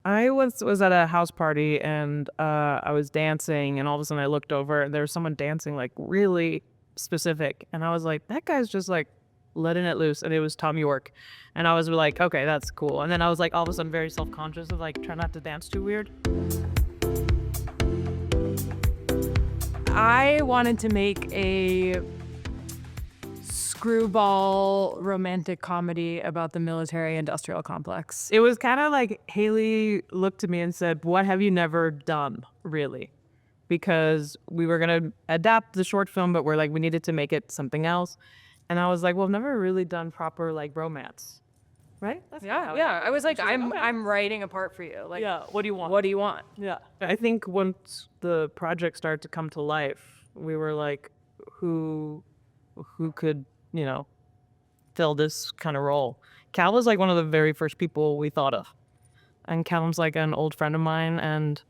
I was at a house party and I was dancing, and all of a sudden I looked over and there was someone dancing like really specific, and I was like, that guy's just like letting it loose, and it was Tom York, and I was like, okay, that's cool. And then I was like all of a sudden very self-conscious of like try not to dance too weird. I wanted to make a screwball romantic comedy about the military industrial complex. It was kind of like Hailey looked at me and said, what have you never done, really? Because we were going to adapt the short film, but we're like, we needed to make it something else. And I was like, well, I've never really done proper like romance. Right? That's Yeah. I was like, I'm writing a part for you. Like, yeah. What do you want? What do you want? Yeah. I think once the project started to come to life, we were like, who could, fill this kind of role? Cal was like one of the very first people we thought of. And Callum's like an old friend of mine, and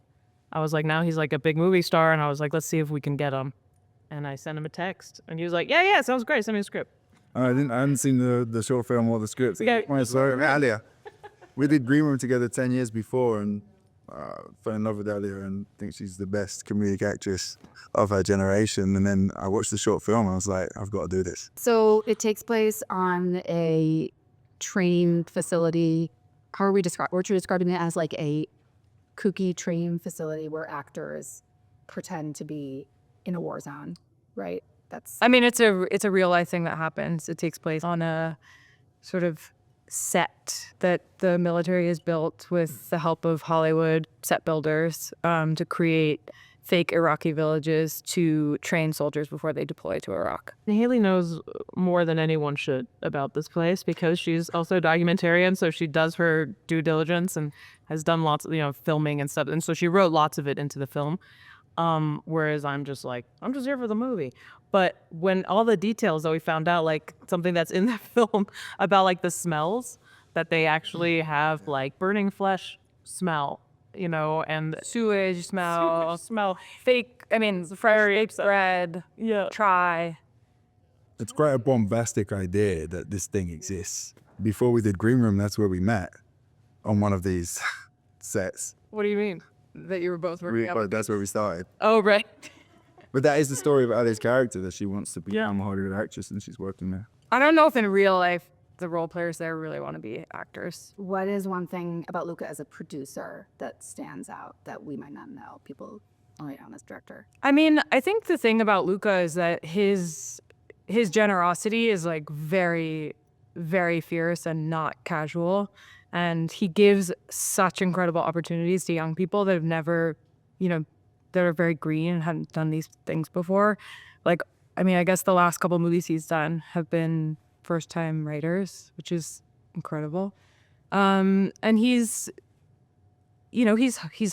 I was like, now he's like a big movie star, and I was like, let's see if we can get him. And I sent him a text, and he was like, yeah, sounds great. Send me a script. I hadn't seen the short film or the script. Yeah. So Alia, we did Green Room together 10 years before, and fell in love with Alia and think she's the best comedic actress of her generation. And then I watched the short film and I was like, I've got to do this. So it takes place on a training facility. How are we describing? We're describing it as like a kooky training facility where actors pretend to be in a war zone, right? I mean, it's a real life thing that happens. It takes place on a sort of set that the military has built with the help of Hollywood set builders to create fake Iraqi villages to train soldiers before they deploy to Iraq. Hailey knows more than anyone should about this place because she's also a documentarian, so she does her due diligence and has done lots of filming and stuff, and so she wrote lots of it into the film. Whereas I'm just here for the movie. But when all the details that we found out, like something that's in the film about like the smells that they actually have, like burning flesh smell, and Sewage smell, fake. fake bread, Yeah. try. It's quite a bombastic idea that this thing exists. Before we did Green Room, that's where we met on one of these sets. What do you mean? That you were both working up. That's where we started. Oh, right. But that is the story of Alia's character, that she wants to become a Hollywood actress and she's working there. I don't know if in real life the role players there really want to be actors. What is one thing about Luca as a producer that stands out that we might not know? People only know him as director. I mean, I think the thing about Luca is that his generosity is like very, very fierce and not casual. And he gives such incredible opportunities to young people that have never, that are very green and haven't done these things before. Like, I guess the last couple movies he's done have been first-time writers, which is incredible. And he's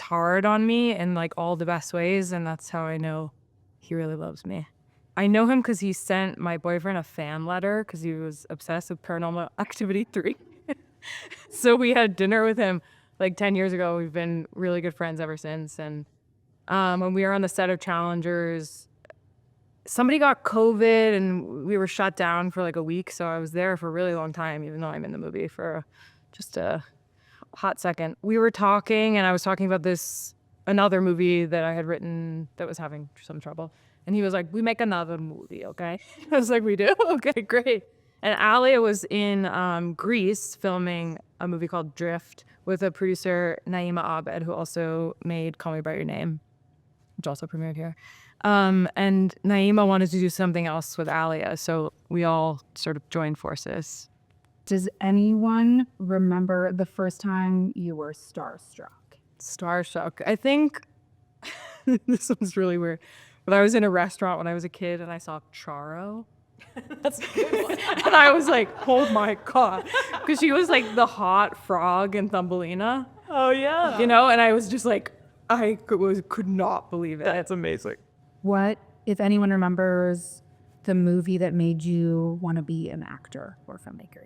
hard on me in like all the best ways, and that's how I know he really loves me. I know him because he sent my boyfriend a fan letter because he was obsessed with Paranormal Activity 3. So we had dinner with him like 10 years ago. We've been really good friends ever since. And when we were on the set of Challengers, somebody got COVID and we were shut down for like a week. So I was there for a really long time, even though I'm in the movie for just a hot second. We were talking and I was talking about another movie that I had written that was having some trouble. And he was like, we make another movie, okay? I was like, we do? Okay, great. And Alia was in Greece filming a movie called Drift with a producer, Naima Abed, who also made Call Me By Your Name, which also premiered here. And Naima wanted to do something else with Alia, so we all sort of joined forces. Does anyone remember the first time you were starstruck? Starstruck. I think this one's really weird, but I was in a restaurant when I was a kid and I saw Charo. That's a good one. And I was like, oh my God. Because she was like the hot frog in Thumbelina. Oh, yeah. And I was just like, I could not believe it. That's amazing. What, if anyone remembers, the movie that made you want to be an actor or filmmaker?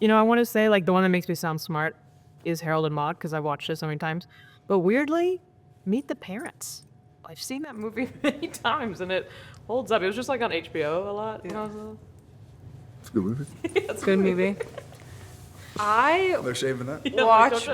I want to say like the one that makes me sound smart is Harold and Maude because I've watched it so many times. But weirdly, Meet the Parents. I've seen that movie many times and it holds up. It was just like on HBO a lot. It's a good movie. It's a good movie. I No shaving that. watch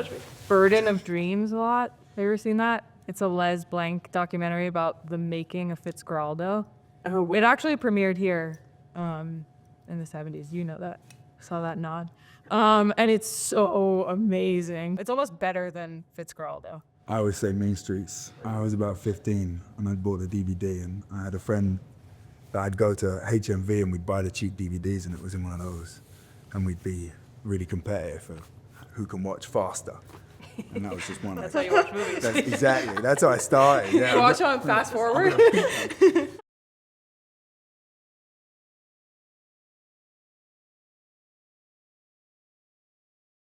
Burden of Dreams a lot. Have you ever seen that? It's a Les Blank documentary about the making of Fitzcarraldo. Oh, It actually premiered here in the 70s. You know that. Saw that nod. And it's so amazing. It's almost better than Fitzcarraldo. I always say Main Streets. I was about 15 and I bought the DVD, and I had a friend that I'd go to HMV and we'd buy the cheap DVDs, and it was in one of those. And we'd be really competitive for who can watch faster. And that was just one of that's how you watch movies. Exactly. That's how I started. Yeah. Watch on fast forward.